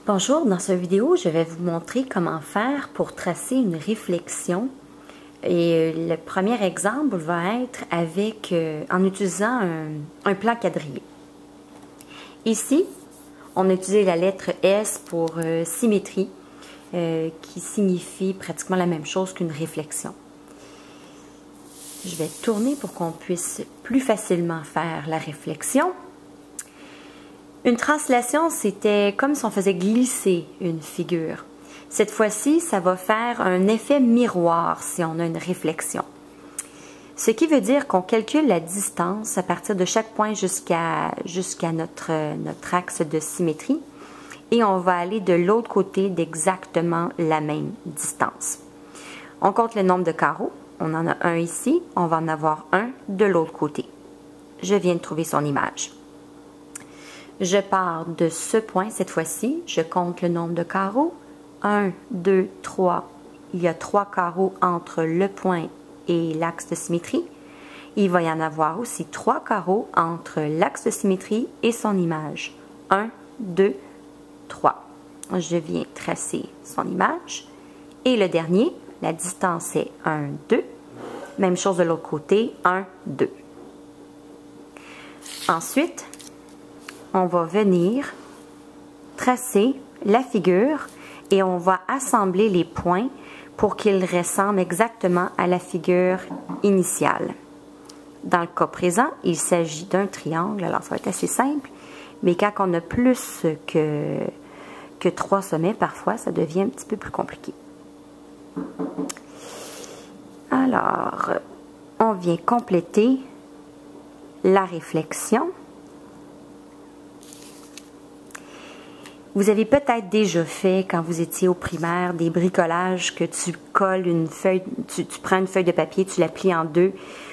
Bonjour, dans cette vidéo, je vais vous montrer comment faire pour tracer une réflexion. Et le premier exemple va être en utilisant un plan quadrillé. Ici, on a utilisé la lettre S pour symétrie, qui signifie pratiquement la même chose qu'une réflexion. Je vais tourner pour qu'on puisse plus facilement faire la réflexion. Une translation, c'était comme si on faisait glisser une figure. Cette fois-ci, ça va faire un effet miroir si on a une réflexion. Ce qui veut dire qu'on calcule la distance à partir de chaque point jusqu'à notre axe de symétrie et on va aller de l'autre côté d'exactement la même distance. On compte le nombre de carreaux. On en a un ici, on va en avoir un de l'autre côté. Je viens de trouver son image. Je pars de ce point cette fois-ci, je compte le nombre de carreaux. 1, 2, 3. Il y a 3 carreaux entre le point et l'axe de symétrie. Il va y en avoir aussi 3 carreaux entre l'axe de symétrie et son image. 1, 2, 3. Je viens tracer son image. Et le dernier, la distance est 1, 2. Même chose de l'autre côté, 1, 2. Ensuite, on va venir tracer la figure et on va assembler les points pour qu'ils ressemblent exactement à la figure initiale. Dans le cas présent, il s'agit d'un triangle, alors ça va être assez simple, mais quand on a plus que 3 sommets, parfois, ça devient un petit peu plus compliqué. Alors, on vient compléter la réflexion. Vous avez peut-être déjà fait, quand vous étiez au primaire, des bricolages que tu colles une feuille, tu prends une feuille de papier, tu la plies en deux,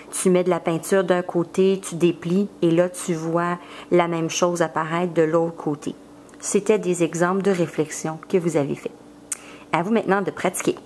tu mets de la peinture d'un côté, tu déplies et là tu vois la même chose apparaître de l'autre côté. C'était des exemples de réflexion que vous avez fait. À vous maintenant de pratiquer.